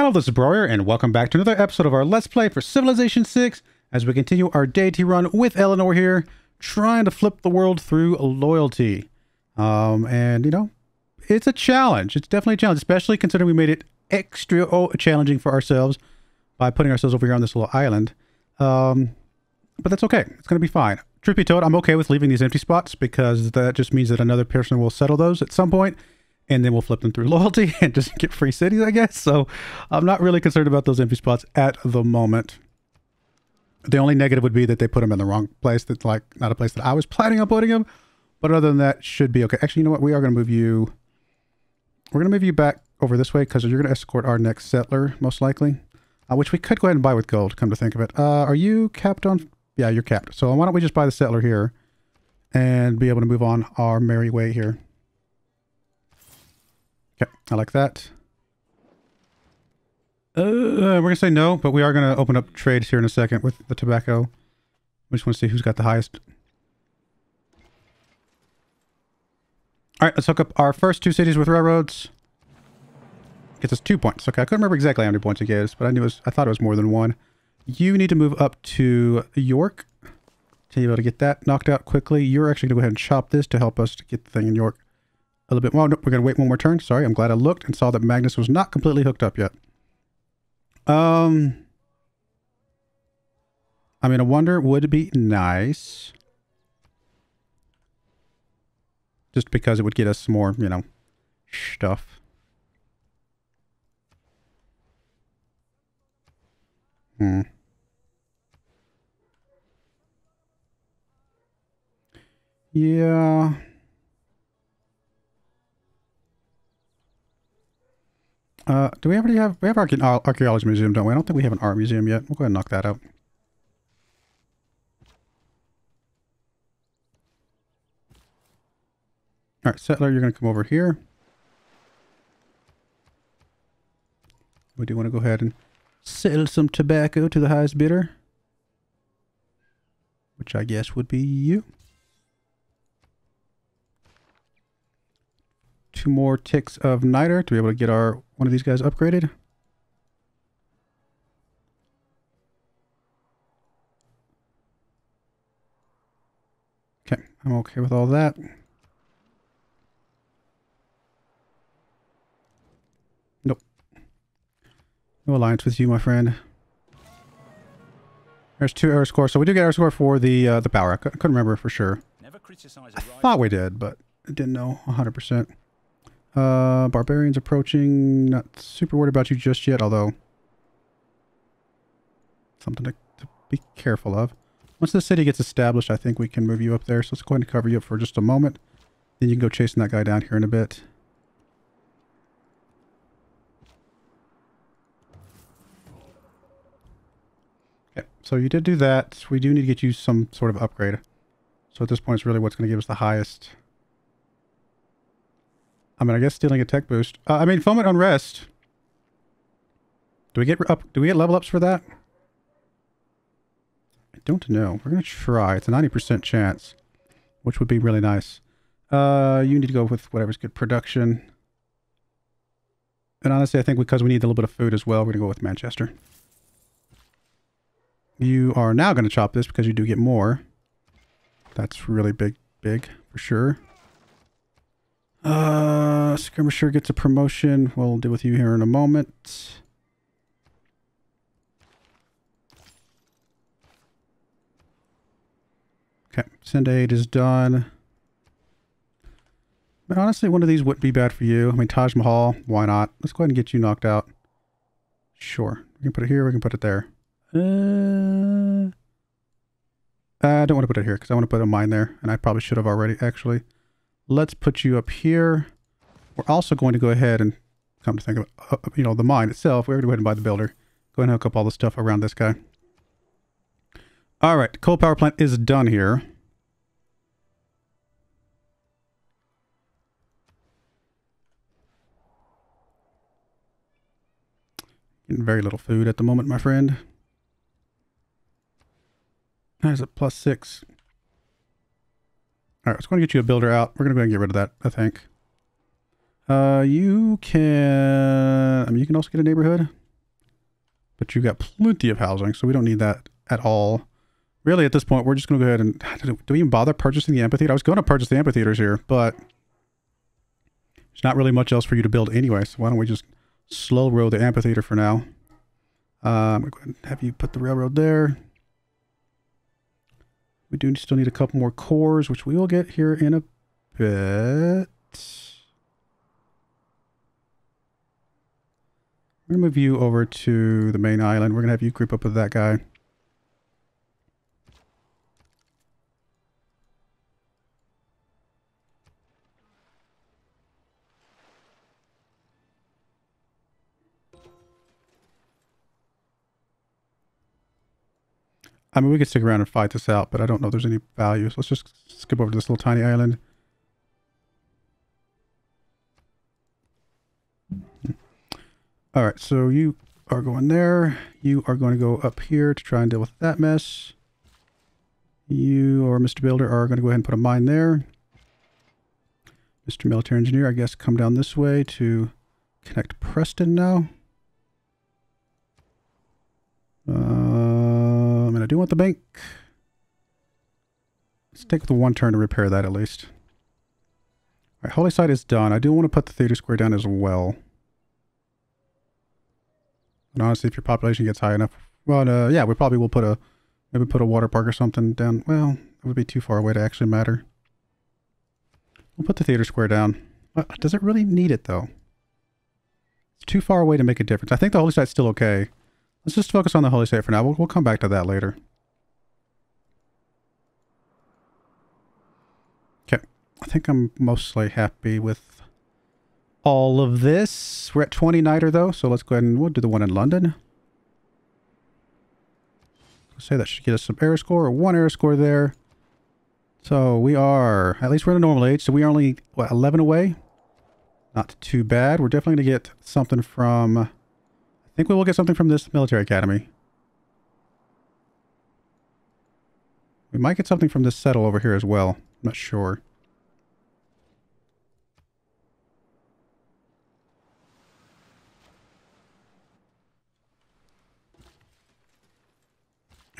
Hello, this is Broyar, and welcome back to another episode of our Let's Play for Civilization 6 as we continue our Deity run with Eleanor here, trying to flip the world through loyalty. And, you know, it's a challenge. It's definitely a challenge, especially considering we made it extra challenging for ourselves by putting ourselves over here on this little island. But that's okay. It's going to be fine. Truth be told, I'm okay with leaving these empty spots because that just means that another person will settle those at some point. And then we'll flip them through loyalty and just get free cities, I guess. So I'm not really concerned about those empty spots at the moment. The only negative would be that they put them in the wrong place. That's like not a place that I was planning on putting them. But other than that, should be okay. Actually, you know what? We are going to move you. We're going to move you back over this way because you're going to escort our next settler, most likely. Which we could go ahead and buy with gold, come to think of it. Are you capped on? Yeah, you're capped. So why don't we just buy the settler here and be able to move on our merry way here. Okay, I like that. We're going to say no, but we are going to open up trades here in a second with the tobacco. We just want to see who's got the highest. Alright, let's hook up our first two cities with railroads. Gets us 2 points. Okay, I couldn't remember exactly how many points it gave us, but I thought it was more than one. You need to move up to York to be able to get that knocked out quickly. You're actually going to go ahead and chop this to help us to get the thing in York a little bit more. Nope, we're going to wait one more turn. Sorry, I'm glad I looked and saw that Magnus was not completely hooked up yet. I mean, a wonder would be nice. Just because it would get us some more, you know, stuff. Yeah. Do we already have... We have archaeology museum, don't we? I don't think we have an art museum yet. We'll go ahead and knock that out. Alright, settler, you're going to come over here. We do want to go ahead and sell some tobacco to the highest bidder. Which I guess would be you. 2 more ticks of niter to be able to get one of these guys upgraded. Okay, I'm okay with all that. Nope. No alliance with you, my friend. There's 2 error score. So we do get error score for the power. I couldn't remember for sure. I thought we did, but I didn't know 100%. Barbarians approaching. Not super worried about you just yet, although something to be careful of. Once the city gets established, I think we can move you up there. So let's go ahead and cover you up for just a moment. Then you can go chasing that guy down here in a bit. Okay, so you did do that. We do need to get you some sort of upgrade. So at this point, it's really what's going to give us the highest. I mean, I guess stealing a tech boost. I mean, foment unrest. Do we get level ups for that? I don't know. We're gonna try. It's a 90% chance, which would be really nice. You need to go with whatever's good production. And honestly, I think because we need a little bit of food as well, we're gonna go with Manchester. You are now gonna chop this because you do get more. That's really big for sure. Skirmisher gets a promotion. We'll deal with you here in a moment. Okay, send aid is done. But honestly, one of these wouldn't be bad for you. I mean, Taj Mahal, why not? Let's go ahead and get you knocked out. Sure. We can put it here, we can put it there. I don't want to put it here because I want to put a mine there, and I probably should have already, actually. Let's put you up here. We're also going to go ahead and, come to think of it, you know, the mine itself. We're going to go ahead and buy the builder. Go ahead and hook up all the stuff around this guy. All right, coal power plant is done here. Getting very little food at the moment, my friend. There's a +6. Alright, let's go and get you a builder out. We're going to go ahead and get rid of that, I think. You can... I mean, you can also get a neighborhood. But you've got plenty of housing, so we don't need that at all. Really, at this point, we're just going to go ahead and... Do we even bother purchasing the amphitheater? I was going to purchase the amphitheaters here, but there's not really much else for you to build anyway, so why don't we just slow roll the amphitheater for now. I'm going to go ahead and have you put the railroad there. We do still need a couple more cores, which we will get here in a bit. We're going to move you over to the main island. We're going to have you group up with that guy. I mean, we could stick around and fight this out, but I don't know if there's any value. So let's just skip over to this little tiny island. All right, so you are going there. You are going to go up here to try and deal with that mess. You or Mr. Builder are going to go ahead and put a mine there. Mr. Military Engineer, I guess, come down this way to connect Preston now. And I do want the bank. Let's take the one turn to repair that at least. All right, Holy Site is done. I do want to put the theater square down as well. And honestly, if your population gets high enough, well, yeah, we probably will put maybe put a water park or something down. Well, it would be too far away to actually matter. We'll put the theater square down. Does it really need it though? It's too far away to make a difference. I think the Holy Site's still okay. Let's just focus on the Holy Site for now. We'll come back to that later. Okay. I think I'm mostly happy with all of this. We're at 20 niter though, so let's go ahead and we'll do the one in London. Let's say that should get us some air score, or 1 air score there. So we are, at least we're in a normal age, so we are only, what, 11 away? Not too bad. We're definitely going to get something from... I think we will get something from this military academy. We might get something from this settle over here as well. I'm not sure.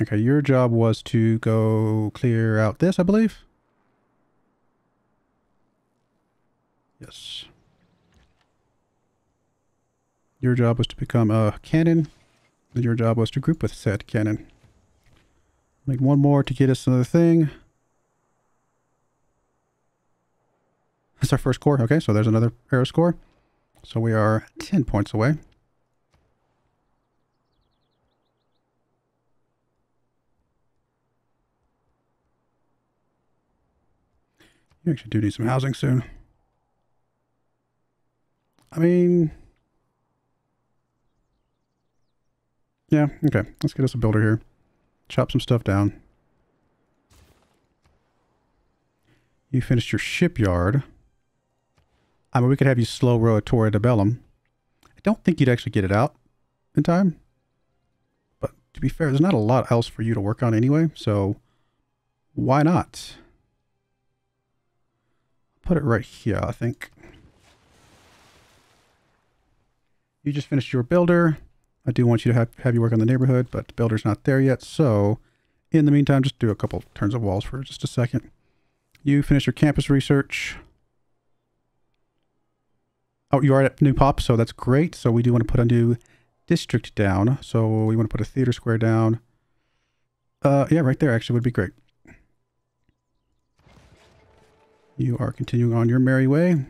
Okay, your job was to go clear out this, I believe. Yes. Your job was to become a cannon, and your job was to group with said cannon. Make one more to get us another thing. That's our first core. Okay, so there's another arrow score. So we are 10 points away. You actually do need some housing soon. I mean... yeah, okay. Let's get us a builder here. Chop some stuff down. You finished your shipyard. I mean, we could have you slow row a Torre de Bellum. I don't think you'd actually get it out in time. But to be fair, there's not a lot else for you to work on anyway, so why not? Put it right here, I think. You just finished your builder. I do want you to have you work on the neighborhood, but the builder's not there yet. So in the meantime, just do a couple turns of walls for just a second. You finish your campus research. Oh, you are at New Pop, so that's great. So we do want to put a new district down. So we want to put a theater square down. Yeah, right there actually would be great. You are continuing on your merry way.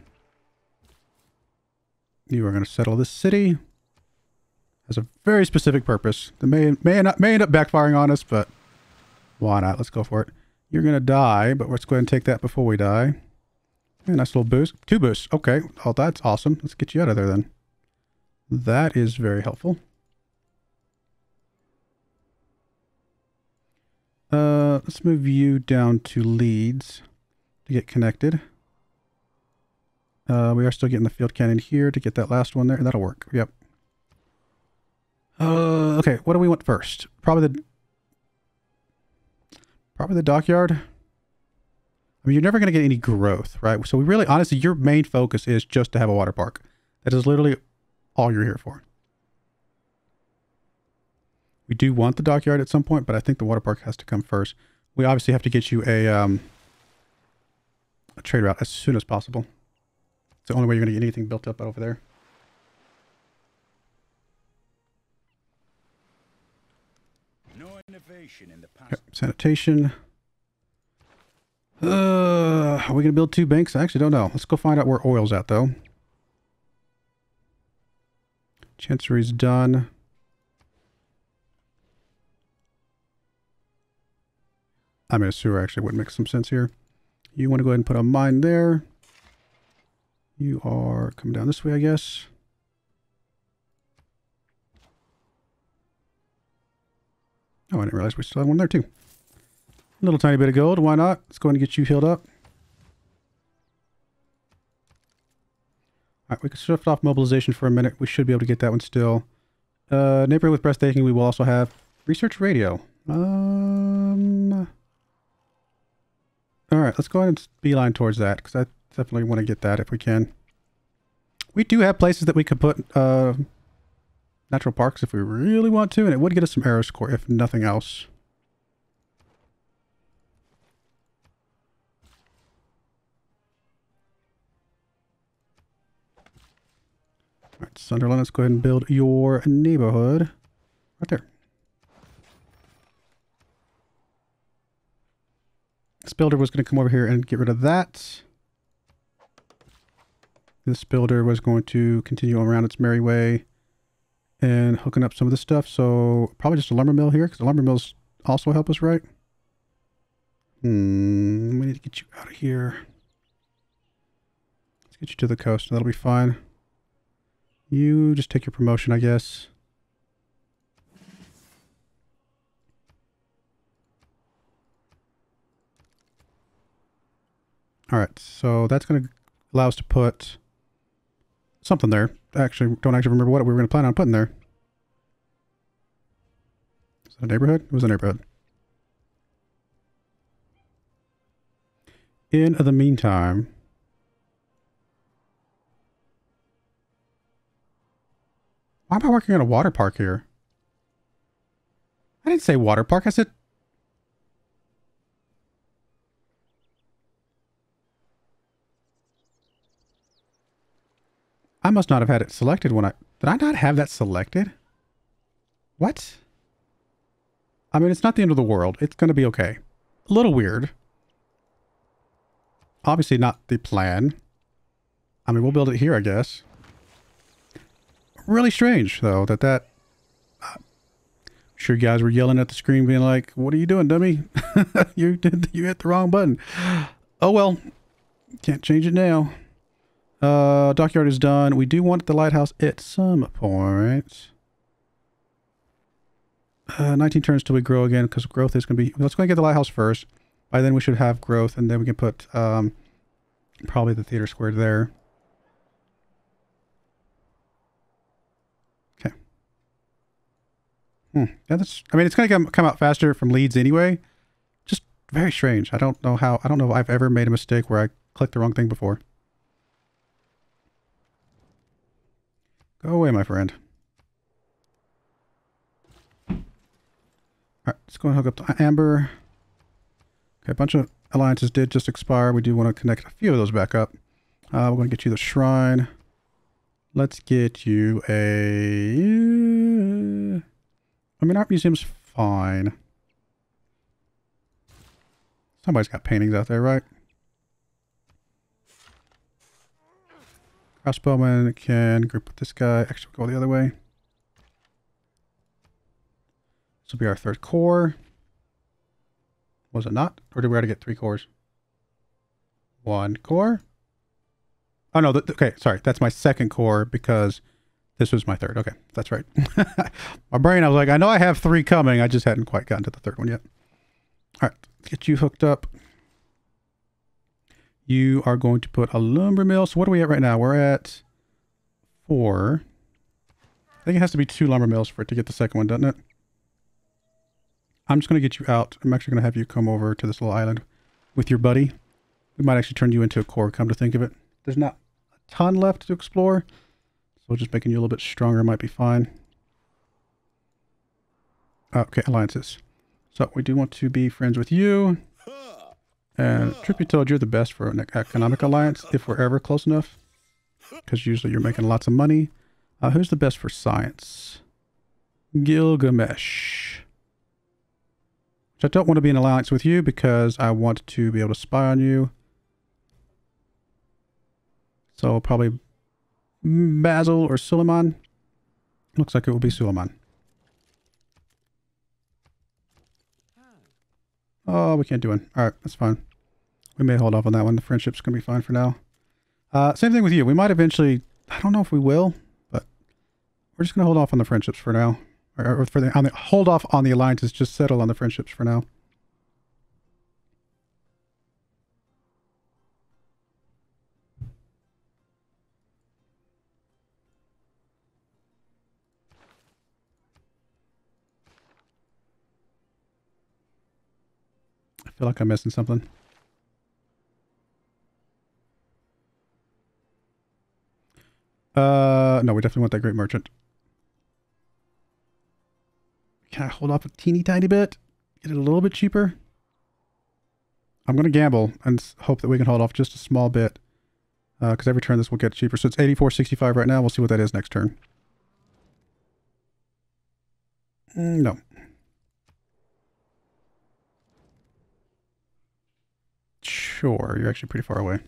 You are going to settle this city. Has a very specific purpose. That may end up backfiring on us, but why not? Let's go for it. You're going to die, but let's go ahead and take that before we die. Okay, nice little boost. 2 boosts. Okay. Oh, that's awesome. Let's get you out of there then. That is very helpful. Let's move you down to Leeds to get connected. We are still getting the field cannon here to get that last one there. That'll work. Yep. Okay, what do we want first? Probably the dockyard. I mean, you're never going to get any growth, right? So we really, honestly, your main focus is just to have a water park. That is literally all you're here for. We do want the dockyard at some point, but I think the water park has to come first. We obviously have to get you a trade route as soon as possible. It's the only way you're going to get anything built up over there. No innovation in the past. Okay, sanitation. Are we going to build 2 banks? I actually don't know. Let's go find out where oil's at, though. Chancery's done. I mean, a sewer actually would make some sense here. You want to go ahead and put a mine there. You are coming down this way, I guess. Oh, I didn't realize we still had one there, too. A little tiny bit of gold. Why not? Let's go ahead and get you healed up. All right, we can shift off mobilization for a minute. We should be able to get that one still. Neighborhood with breathtaking. We will also have research radio. All right, let's go ahead and beeline towards that because I definitely want to get that if we can. We do have places that we could put natural parks if we really want to, and it would get us some arrow score if nothing else. All right, Sunderland, let's go ahead and build your neighborhood right there. This builder was going to come over here and get rid of that. This builder was going to continue around its merry way and hooking up some of this stuff. So probably just a lumber mill here because the lumber mills also help us, right? We need to get you out of here. Let's get you to the coast. That'll be fine. You just take your promotion, I guess. All right, so that's going to allow us to put something there. Actually, don't actually remember what we were going to plan on putting there. Is that a neighborhood? It was a neighborhood. In the meantime, why am I working on a water park here? I didn't say water park. I said... I must not have had it selected when I... Did I not have that selected? What? I mean, it's not the end of the world. It's going to be okay. A little weird. Obviously not the plan. I mean, we'll build it here, I guess. Really strange, though, that... I'm sure you guys were yelling at the screen being like, what are you doing, dummy? you hit the wrong button. Oh, well. Can't change it now. Dockyard is done. We do want the lighthouse at some point. 19 turns till we grow again because growth is going to be... Let's go and get the lighthouse first. By then we should have growth and then we can put probably the theater square there. Okay. Yeah, that's... I mean, it's going to come out faster from Leeds anyway. Just very strange. I don't know how... I don't know if I've ever made a mistake where I clicked the wrong thing before. Go away, my friend. Alright, let's go and hook up to Amber. Okay, a bunch of alliances did just expire. We do want to connect a few of those back up. We're going to get you the shrine. Let's get you a... I mean, art museum's fine. Somebody's got paintings out there, right? Crossbowman can group with this guy. Actually, we'll go the other way. This will be our third core. Was it not? Or did we already get 3 cores? 1 core? Oh, no. Okay, sorry. That's my second core because this was my third. Okay, that's right. My brain, I was like, I know I have 3 coming. I just hadn't quite gotten to the third one yet. All right, let's get you hooked up. You are going to put a lumber mill. So what are we at right now? We're at 4. I think it has to be 2 lumber mills for it to get the second one, doesn't it? I'm just going to get you out. I'm actually going to have you come over to this little island with your buddy. We might actually turn you into a core, come to think of it. There's not a ton left to explore. So just making you a little bit stronger might be fine. Okay, alliances. So we do want to be friends with you. And truth be told, you're the best for an economic alliance if we're ever close enough. Because usually you're making lots of money. Who's the best for science? Gilgamesh. Which I don't want to be in alliance with you because I want to be able to spy on you. So probably Basil or Suleiman. Looks like it will be Suleiman. Oh, we can't do one. Alright, that's fine. We may hold off on that one. The friendship's going to be fine for now. Same thing with you. We might eventually... I don't know if we will, but we're just going to hold off on the friendships for now. Or for the, hold off on the alliances. Just settle on the friendships for now. I feel like I'm missing something. No, we definitely want that great merchant. Can I hold off a teeny tiny bit? Get it a little bit cheaper? I'm going to gamble and hope that we can hold off just a small bit. Because every turn this will get cheaper. So it's 84.65 right now. We'll see what that is next turn. No. Sure, you're actually pretty far away.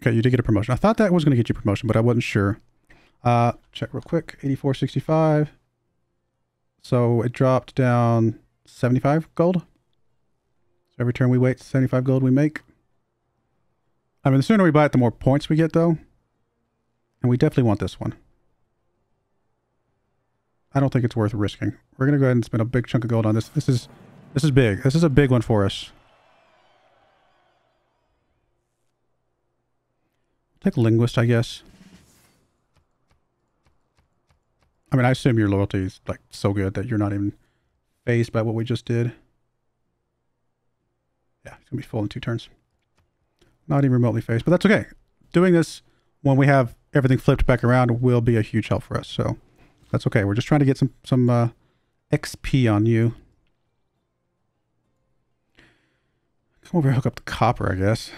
Okay, you did get a promotion. I thought that was going to get you promotion, but I wasn't sure. Check real quick. 84.65. So it dropped down 75 gold. So every turn we wait, 75 gold we make. I mean, the sooner we buy it, the more points we get, though. And we definitely want this one. I don't think it's worth risking. We're going to go ahead and spend a big chunk of gold on this. This is big. This is a big one for us. Take linguist, I guess. I mean, I assume your loyalty is like so good that you're not even fazed by what we just did. Yeah, it's gonna be full in 2 turns. Not even remotely fazed, but that's okay. Doing this when we have everything flipped back around will be a huge help for us. So that's okay. We're just trying to get some XP on you. Come over here, hook up the copper, I guess.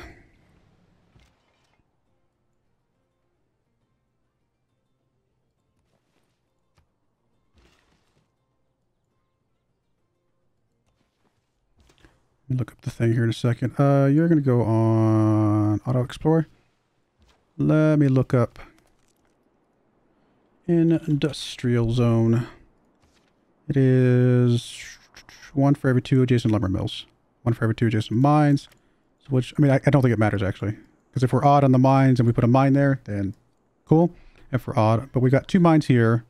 Look up the thing here in a second. You're going to go on Auto Explorer. Let me look up Industrial Zone. It is 1 for every 2 adjacent lumber mills. 1 for every 2 adjacent mines. Which, I mean, I don't think it matters actually. Because if we're odd on the mines and we put a mine there, then cool. If we're odd, but we got 2 mines here.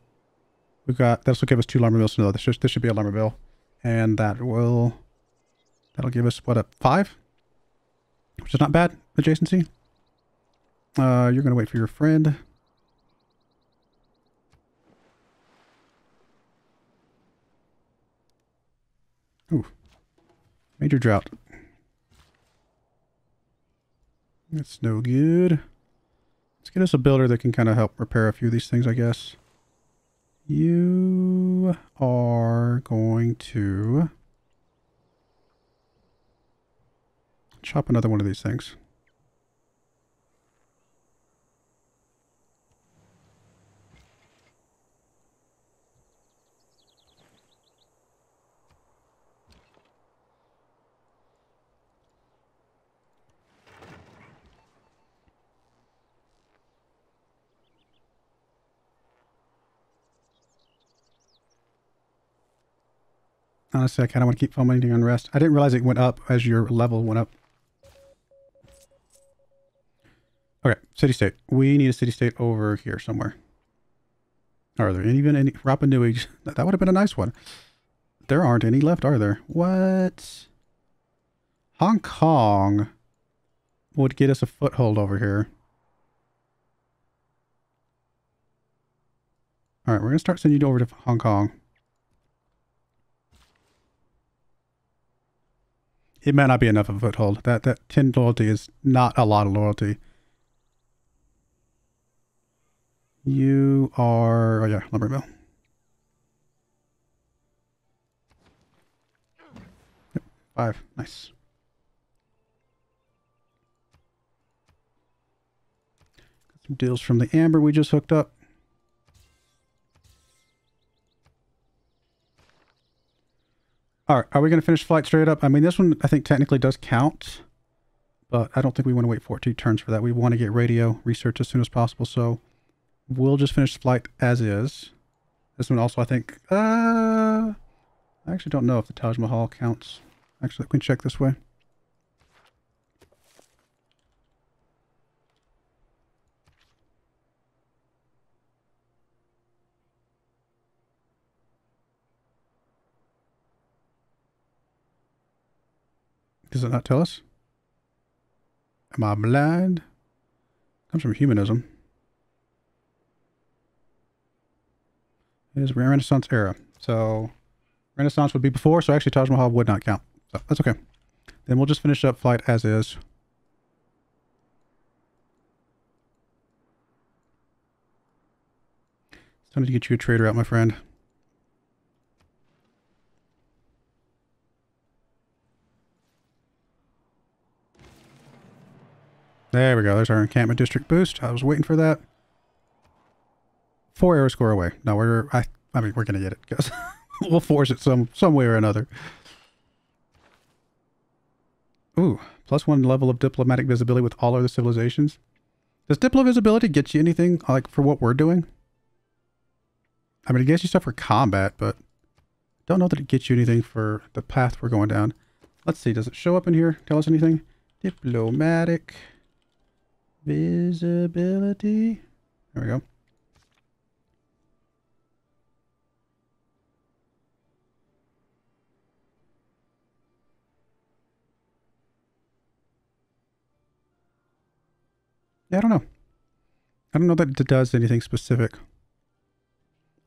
We've got, this will give us 2 lumber mills. No, this should be a lumber mill. And that'll give us, what, a 5? Which is not bad, adjacency. You're going to wait for your friend. Ooh. Major drought. That's no good. Let's get us a builder that can kind of help repair a few of these things, I guess. You are going to... chop another one of these things. Honestly, I kind of want to keep fomenting unrest. I didn't realize it went up as your level went up. Okay, city-state. We need a city-state over here somewhere. Are there even any... Rapa Nui? That would have been a nice one. There aren't any left, are there? What? Hong Kong would get us a foothold over here. Alright, we're going to start sending you over to Hong Kong. It might not be enough of a foothold. That 10 loyalty is not a lot of loyalty. You are... Oh, yeah, lumber mill. Yep, 5. Nice. Got some deals from the amber we just hooked up. All right, are we going to finish flight straight up? I mean, this one I think technically does count, but I don't think we want to wait 14 turns for that. We want to get radio research as soon as possible, so we'll just finish flight as is. This one also, I think, I actually don't know if the Taj Mahal counts. Actually, we can check this way. Does it not tell us? Am I blind? Comes from humanism. It is Renaissance era. So Renaissance would be before, so actually Taj Mahal would not count. So that's okay. Then we'll just finish up flight as is. It's time to get you a trader out, my friend. There we go. There's our encampment district boost. I was waiting for that. 4 arrow score away. No, I mean, we're going to get it because we'll force it some way or another. Ooh, +1 level of diplomatic visibility with all other civilizations. Does diplo visibility get you anything like for what we're doing? I mean, it gets you stuff for combat, but don't know that it gets you anything for the path we're going down. Let's see. Does it show up in here? Tell us anything? Diplomatic visibility. There we go. Yeah, I don't know. I don't know that it does anything specific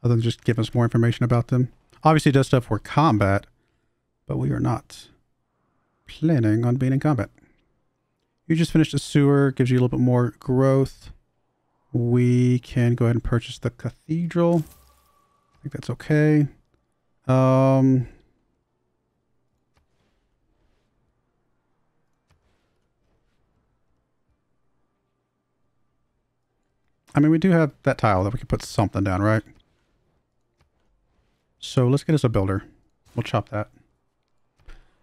other than just give us more information about them. Obviously it does stuff for combat, but we are not planning on being in combat. You just finished a sewer, gives you a little bit more growth. We can go ahead and purchase the cathedral. I think that's okay. I mean, we do have that tile that we can put something down, right? So let's get us a builder. We'll chop that.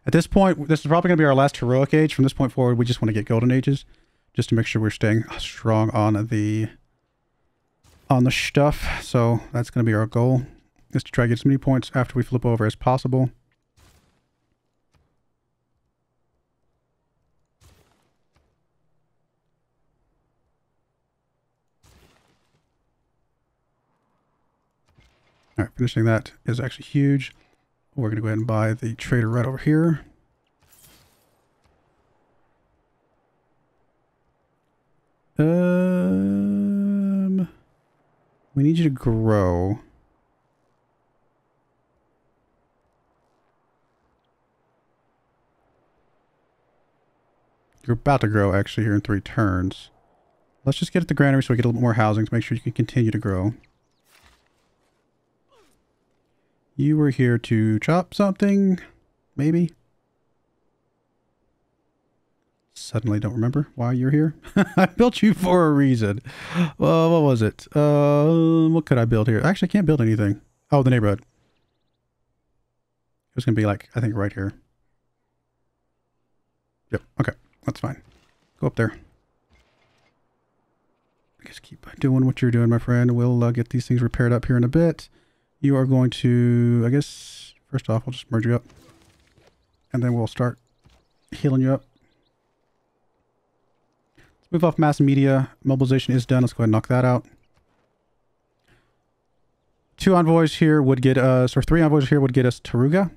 At this point, this is probably going to be our last heroic age. From this point forward, we just want to get golden ages, just to make sure we're staying strong on the stuff. So that's going to be our goal, is to try to get as many points after we flip over as possible. All right, finishing that is actually huge. We're going to go ahead and buy the trader right over here. We need you to grow. You're about to grow actually here in 3 turns. Let's just get at the granary so we get a little bit more housing to make sure you can continue to grow. You were here to chop something, maybe? Suddenly don't remember why you're here. I built you for a reason. Well, what was it? What could I build here? Actually, I can't build anything. Oh, the neighborhood. It was going to be like, I think right here. Yep. Okay. That's fine. Go up there. I guess keep doing what you're doing, my friend. We'll get these things repaired up here in a bit. You are going to, I guess, first off, we'll just merge you up. And then we'll start healing you up. Let's move off mass media. Mobilization is done. Let's go ahead and knock that out. 2 envoys here would get us, or 3 envoys here would get us Taruga.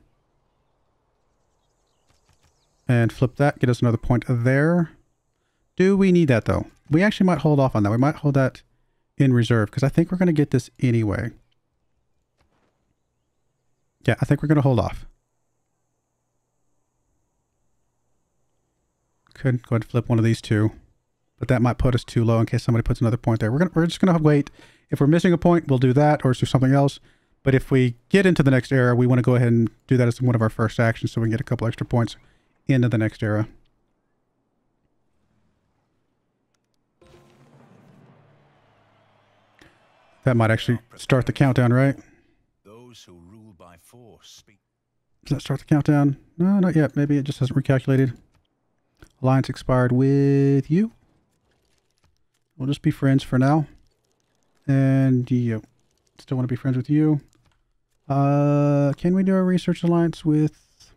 And flip that, get us another point there. Do we need that though? We actually might hold off on that. We might hold that in reserve because I think we're going to get this anyway. Yeah, I think we're going to hold off. Could go ahead and flip one of these 2. but that might put us too low in case somebody puts another point there. We're just gonna wait. If we're missing a point, we'll do that or do something else. But if we get into the next era, we want to go ahead and do that as one of our first actions so we can get a couple extra points into the next era. That might actually start the countdown, right? Those who rule by force speak. Does that start the countdown? No, not yet. Maybe it just hasn't recalculated. Alliance expired with you. We'll just be friends for now. And you. Still want to be friends with you. Can we do a research alliance with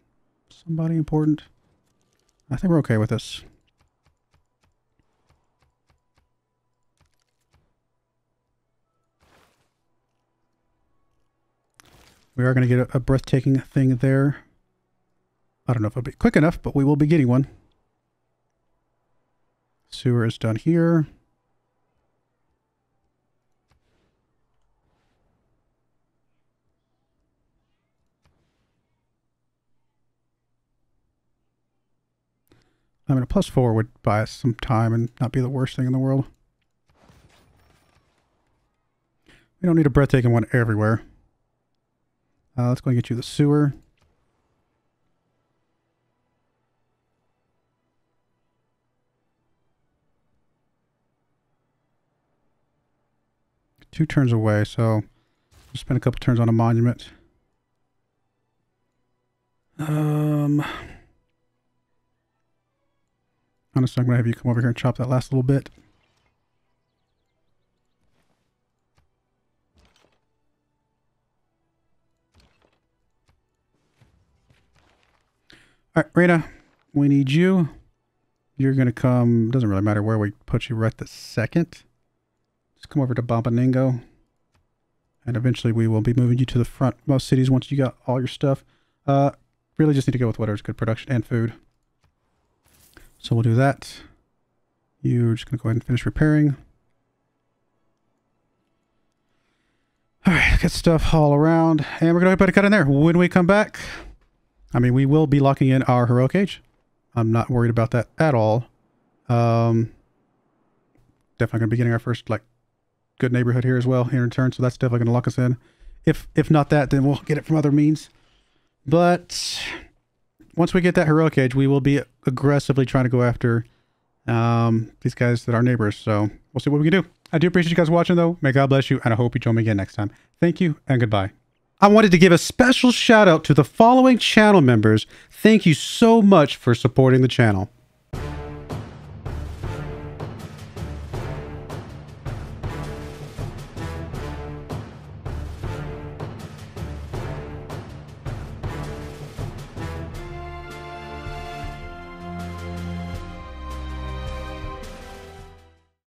somebody important? I think we're okay with this. We are going to get a breathtaking thing there. I don't know if it'll be quick enough, but we will be getting one. Sewer is done here. I mean, a +4 would buy us some time and not be the worst thing in the world. We don't need a breathtaking one everywhere. Let's go and get you the sewer. Two turns away, so we'll spend a couple turns on a monument. Honestly, I'm going to have you come over here and chop that last little bit. All right, Rena, we need you. You're going to come, doesn't really matter where we put you right this second. Just come over to Bombaningo. And eventually we will be moving you to the front most cities once you got all your stuff. Really just need to go with whatever's good production and food. So we'll do that. You're just going to go ahead and finish repairing. All right, get stuff all around. And we're going to put a cut in there. When we come back, I mean, we will be locking in our heroic age. I'm not worried about that at all. Definitely going to be getting our first, like, good neighborhood here as well here in turn. So that's definitely going to lock us in. If not that, then we'll get it from other means. But once we get that heroic age, we will be aggressively trying to go after these guys that are neighbors. So we'll see what we can do. I do appreciate you guys watching, though. May God bless you, and I hope you join me again next time. Thank you, and goodbye. I wanted to give a special shout out to the following channel members. Thank you so much for supporting the channel.